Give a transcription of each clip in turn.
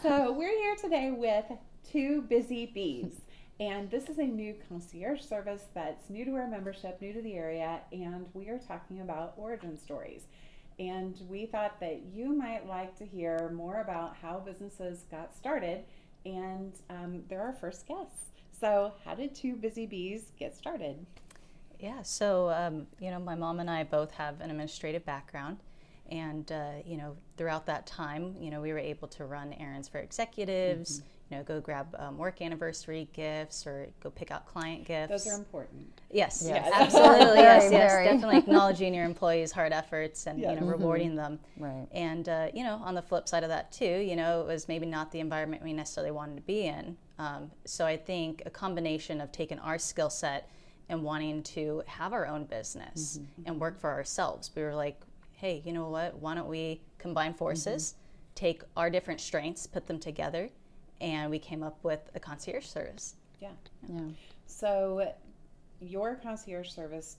So we're here today with two busy bees. And this is a new concierge service that's new to our membership, new to the area, and we are talking about origin stories. And we thought that you might like to hear more about how businesses got started, and they're our first guests. So, how did two busy bees get started? Yeah, so my mom and I both have an administrative background, and throughout that time, we were able to run errands for executives. Go grab work anniversary gifts or go pick out client gifts. Those are important. Yes, Yes. absolutely. Very, yes, very. definitely acknowledging your employees' hard efforts and Yes. rewarding them. Right. And on the flip side of that too, it was maybe not the environment we necessarily wanted to be in. So I think a combination of taking our skill set and wanting to have our own business and work for ourselves, we were like, hey, you know what? Why don't we combine forces, take our different strengths, put them together, and we came up with a concierge service. Yeah. Yeah. So, your concierge service,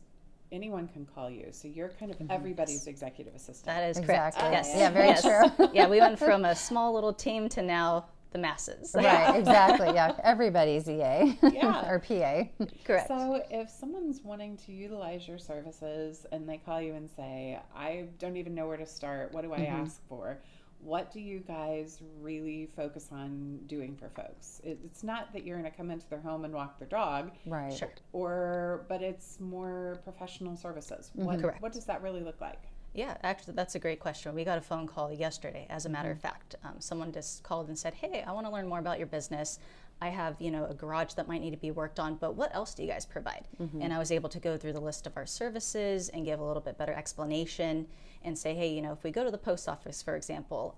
anyone can call you. So, you're kind of everybody's executive assistant. That is correct. Exactly. Yes. Yeah, very true. Yeah, we went from a small little team to now the masses. Right, exactly. Yeah, everybody's EA Yeah. or PA. Correct. So, if someone's wanting to utilize your services and they call you and say, I don't even know where to start, what do I ask for? What do you guys really focus on doing for folks? It's not that you're going to come into their home and walk their dog, Right. Sure. but it's more professional services. Correct. What does that really look like? Yeah, actually, that's a great question. We got a phone call yesterday, as a matter of fact. Someone just called and said, hey, I want to learn more about your business. I have, a garage that might need to be worked on, but what else do you guys provide? And I was able to go through the list of our services and give a little bit better explanation and say, hey, if we go to the post office, for example,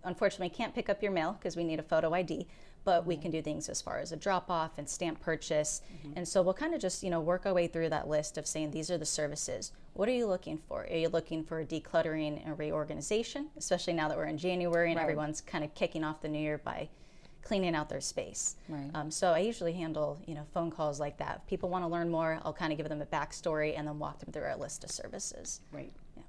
unfortunately can't pick up your mail because we need a photo ID, but we can do things as far as a drop off and stamp purchase. And so we'll kind of just, work our way through that list of saying, these are the services. What are you looking for? Are you looking for decluttering and reorganization, especially now that we're in January and Right. everyone's kind of kicking off the new year by cleaning out their space. Right. So I usually handle, phone calls like that. If people want to learn more, I'll kind of give them a backstory and then walk them through our list of services. Right. Yeah.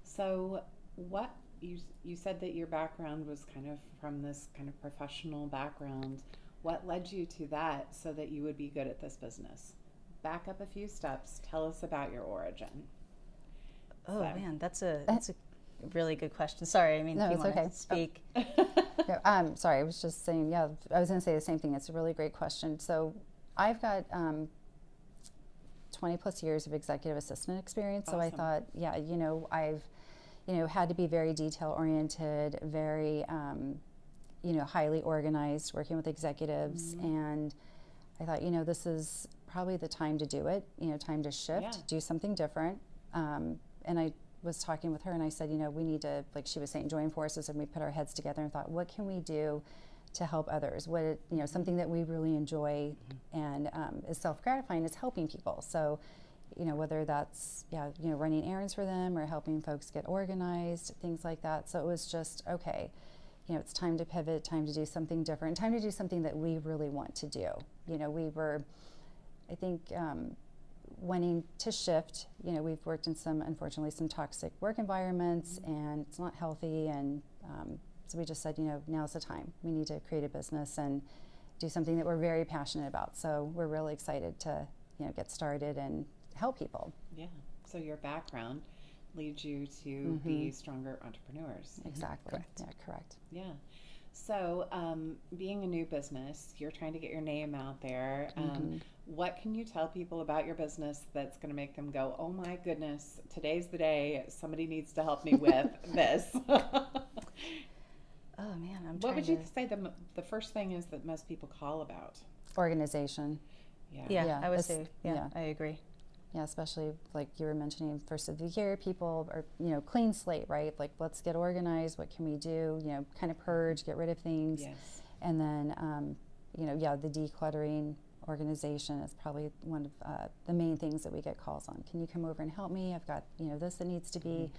So, what you said that your background was kind of from this kind of professional background. What led you to that so that you would be good at this business? Back up a few steps. Tell us about your origin. Oh man, that's a really good question. Sorry, I mean, No, if you it's want okay. to speak. No, sorry, I was just saying, I was going to say the same thing. It's a really great question. So I've got 20 plus years of executive assistant experience. So I Awesome. thought, I've, had to be very detail oriented, very, highly organized, working with executives. And I thought, this is probably the time to do it, time to shift, Yeah. do something different. And I was talking with her and I said, we need to, like she was saying, join forces, and we put our heads together and thought, what can we do to help others? What, something that we really enjoy and is self-gratifying is helping people. So, whether that's, running errands for them or helping folks get organized, things like that. So it was just, okay, it's time to pivot, time to do something different, time to do something that we really want to do. We were, I think, wanting to shift. We've worked in unfortunately, some toxic work environments, and it's not healthy. And so we just said, now's the time. We need to create a business and do something that we're very passionate about. So we're really excited to, get started and help people. Yeah. So your background leads you to be stronger entrepreneurs. Exactly. Correct. Yeah, correct. Yeah. So, being a new business, you're trying to get your name out there. What can you tell people about your business that's going to make them go, oh my goodness, today's the day, somebody needs to help me with this? Oh man, What would you say the first thing is that most people call about? Organization. Yeah, Yeah, I would it's- say, yeah. I agree. Yeah, especially like you were mentioning, first of the year, people are, clean slate, right? Like, let's get organized. What can we do? Kind of purge, get rid of things. Yes. And then, the decluttering organization is probably one of the main things that we get calls on. Can you come over and help me? I've got, this that needs to be.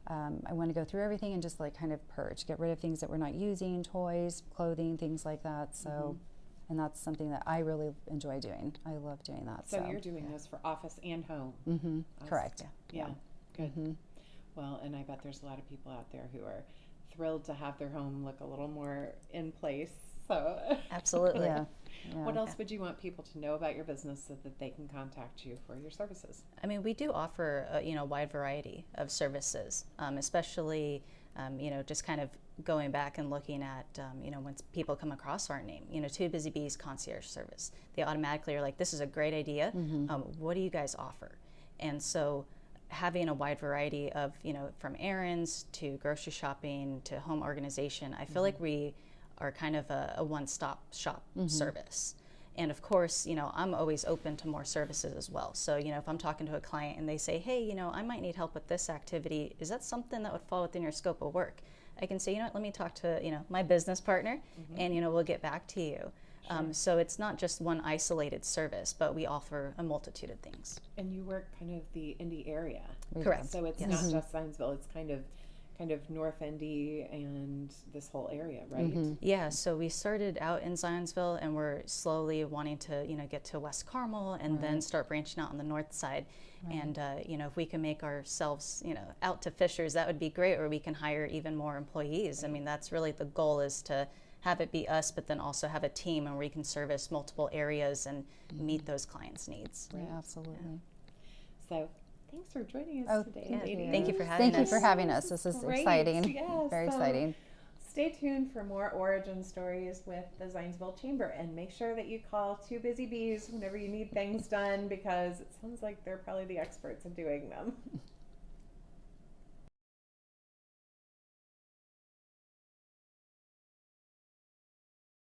I want to go through everything and just like kind of purge, get rid of things that we're not using, toys, clothing, things like that. So. And that's something that I really enjoy doing. I love doing that. So you're doing this for office and home. Correct. Yeah. Good. Well, and I bet there's a lot of people out there who are thrilled to have their home look a little more in place. So, Absolutely. Yeah. what else would you want people to know about your business so that they can contact you for your services? I mean, we do offer a wide variety of services, especially just kind of going back and looking at when people come across our name, Two Busy Bees concierge service. They automatically are like, this is a great idea. What do you guys offer? And so having a wide variety of from errands to grocery shopping to home organization, I feel like we are kind of a one-stop shop service. And of course, I'm always open to more services as well. So, if I'm talking to a client and they say, hey, I might need help with this activity, is that something that would fall within your scope of work? I can say, let me talk to, my business partner and, we'll get back to you. Sure. So it's not just one isolated service, but we offer a multitude of things. And you work kind of the Indy area. Correct. So it's not just Zionsville, it's kind of North Indy and this whole area, right? Yeah, so we started out in Zionsville and we're slowly wanting to, get to West Carmel and then start branching out on the north side. And, if we can make ourselves, out to Fishers, that would be great, or we can hire even more employees. I mean, that's really the goal, is to have it be us, but then also have a team and we can service multiple areas and meet those clients' needs. Yeah, absolutely. So thanks for joining us today, ladies. Thank you for having us. Thank you for having us. This is Great. exciting. Yes. Very So exciting. stay tuned for more origin stories with the Zionsville Chamber, and make sure that you call Two Busy Bees whenever you need things done, because it sounds like they're probably the experts at doing them.